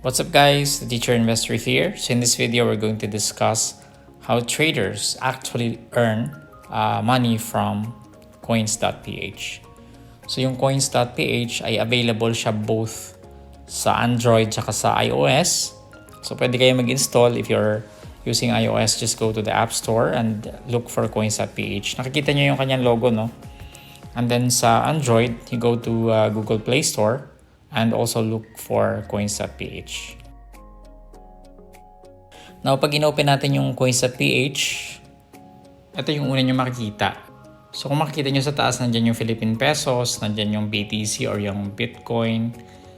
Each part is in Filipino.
What's up guys, the Teacher Investor here. So in this video, we're going to discuss how traders actually earn money from coins.ph. So yung coins.ph ay available siya both sa Android at sa iOS. So pwede kayo mag-install. If you're using iOS, just go to the App Store and look for coins.ph. Nakikita nyo yung kanyang logo, no? And then sa Android, you go to Google Play Store and also look for coins.ph. Now, pag in-open natin yung coins.ph, ito yung una nyo makikita. So, kung makikita nyo sa taas, nandyan yung Philippine Pesos, nandyan yung BTC or yung Bitcoin.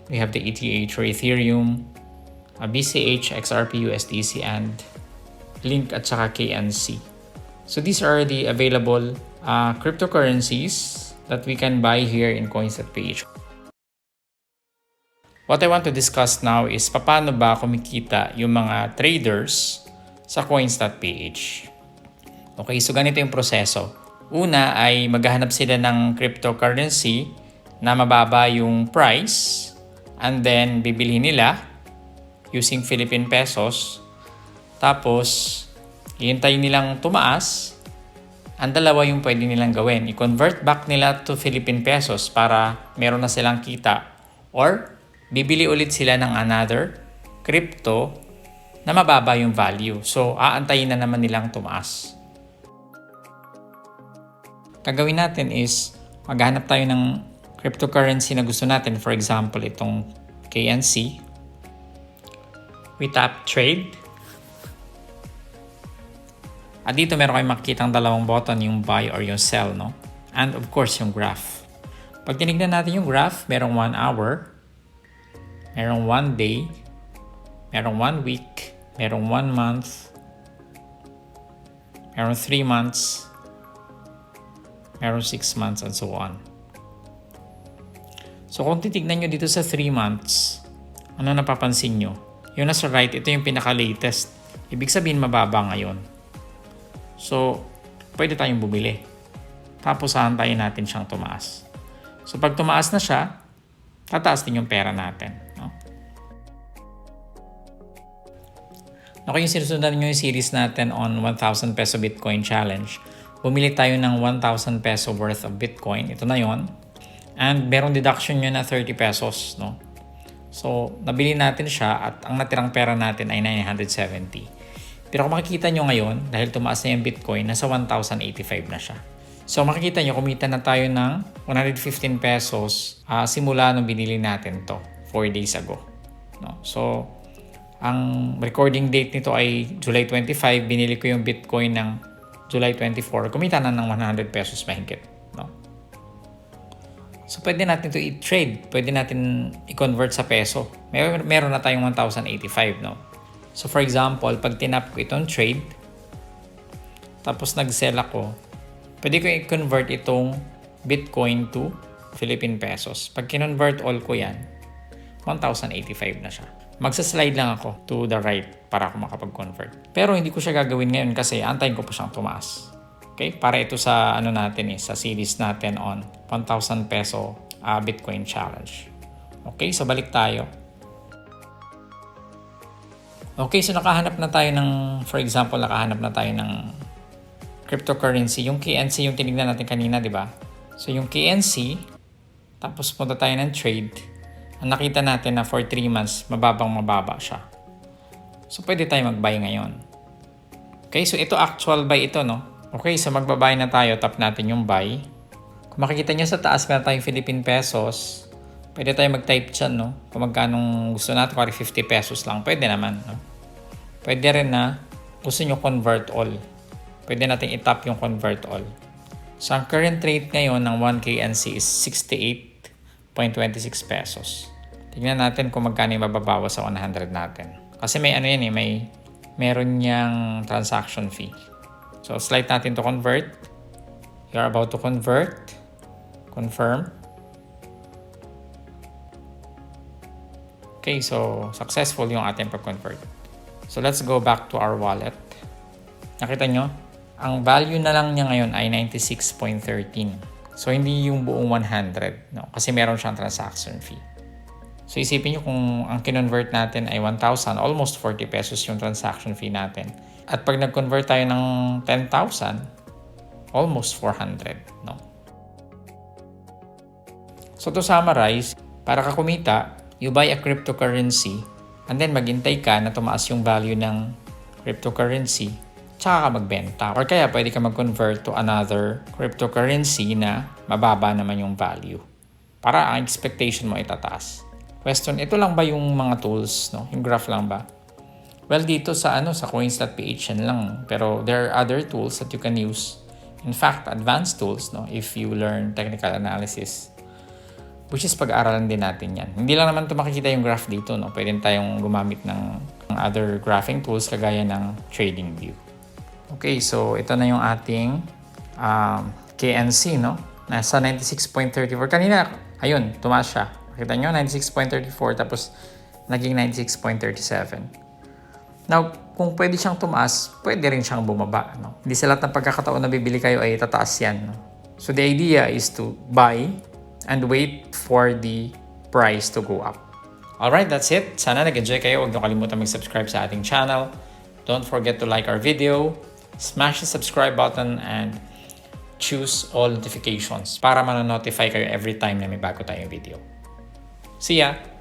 We have the ETH or Ethereum, BCH, XRP, USDC, and Link at saka KNC. So, these are the available cryptocurrencies that we can buy here in coins.ph. What I want to discuss now is paano ba kumikita yung mga traders sa coins.ph. Okay, so ganito yung proseso. Una ay maghahanap sila ng cryptocurrency na mababa yung price and then bibili nila using Philippine Pesos. Tapos, hihintayin nilang tumaas. Ang dalawa yung pwede nilang gawin. I-convert back nila to Philippine Pesos para meron na silang kita, or bibili ulit sila ng another crypto na mababa yung value. So, aantayin na naman nilang tumaas. Gagawin natin is maghanap tayo ng cryptocurrency na gusto natin. For example, itong KNC. We tap trade. At dito meron kayong makikitang dalawang button, yung buy or yung sell, no? And of course, yung graph. Pag tinignan natin yung graph, merong 1 hour, merong 1 day, merong 1 week, merong 1 month, merong 3 months, merong 6 months, and so on. So kung titignan nyo dito sa 3 months, ano napapansin nyo? Yung nasa right, ito yung pinaka-latest. Ibig sabihin mababa ngayon. So, pwede tayong bumili. Tapos aantayin natin siyang tumaas. So pag tumaas na siya, tataas din yung pera natin. No? Okay, sinusundan nyo yung series natin on 1,000 peso Bitcoin challenge. Bumili tayo ng 1,000 peso worth of Bitcoin. Ito na yon. And merong deduction nyo na 30 pesos. No? So, nabili natin siya at ang natirang pera natin ay 970. Pero kung makikita nyo ngayon, dahil tumaas na yung Bitcoin, nasa 1,085 na siya. So makikita nyo, kumita na tayo ng 115 pesos simula nung binili natin to 4 days ago. No? So, ang recording date nito ay July 25. Binili ko yung Bitcoin ng July 24. Kumita na ng 100 pesos mahigit. No? So, pwede natin ito i-trade. Pwede natin i-convert sa peso. Meron na tayong 1,085. No? So, for example, pag tinap ko itong trade, tapos nag-sell ako, pwede ko i-convert itong Bitcoin to Philippine Pesos. Pag kinonvert all ko yan, 1,085 na siya. Magsaslide lang ako to the right para ako makapag-convert. Pero hindi ko siya gagawin ngayon kasi antayin ko pa siyang tumaas. Okay? Para ito sa natin sa series natin on 1,000 peso Bitcoin challenge. Okay? So balik tayo. Okay, so nakahanap na tayo ng, for example, nakahanap na tayo ng cryptocurrency. Yung KNC yung tinignan natin kanina, di ba? So yung KNC, tapos punta tayo ng trade. Ang nakita natin na for 3 months, mababa siya. So pwede tayo mag-buy ngayon. Okay, so ito actual buy ito, no? Okay, so magbabuy na tayo, tap natin yung buy. Kung makikita nyo sa taas, meron tayong Philippine Pesos. Pwede tayo mag-type dyan, no? Kung magkanong gusto natin, kung 50 pesos lang, pwede naman, no? Pwede rin na gusto nyo convert all. Pwede natin i-tap yung convert all. So, ang current rate ngayon ng 1 KNC is 68.26 pesos. Tingnan natin kung magkano yung mababawas sa 100 natin. Kasi may meron niyang transaction fee. So, slide natin to convert. You're about to convert. Confirm. Okay, so successful yung ating pag-convert. So let's go back to our wallet. Nakita nyo? Ang value na lang niya ngayon ay 96.13. So hindi yung buong 100, no? Kasi meron siyang transaction fee. So isipin nyo kung ang kinonvert natin ay 1,000, almost 40 pesos yung transaction fee natin. At pag nag-convert tayo ng 10,000, almost 400, no? So to summarize, para ka kumita, you buy a cryptocurrency and then maghintay ka na tumaas yung value ng cryptocurrency, tsaka ka magbenta. Or kaya pwede ka mag-convert to another cryptocurrency na mababa naman yung value para ang expectation mo itataas. Question, ito lang ba yung mga tools, no? Yung graph lang ba? Well, dito sa sa coins.ph yan lang. Pero there are other tools that you can use. In fact, advanced tools, no? If you learn technical analysis, which is pag-aaralan din natin yan. Hindi lang naman ito makikita yung graph dito, no? Pwede tayong gumamit ng other graphing tools kagaya ng TradingView. Okay, so ito na yung ating KNC, no? Nasa 96.34. Kanina, ayun, tumaas siya. Kita nyo, 96.34 tapos naging 96.37. Now, kung pwede siyang tumaas, pwede rin siyang bumaba, no? Hindi sa lahat ng pagkakataon na bibili kayo ay tataas yan, no? So the idea is to buy and wait for the price to go up. Alright, that's it. Sana nag-enjoy kayo. Huwag niyo kalimutan mag-subscribe sa ating channel. Don't forget to like our video, smash the subscribe button, and choose all notifications para ma-notify kayo every time na may bago tayong video. See ya!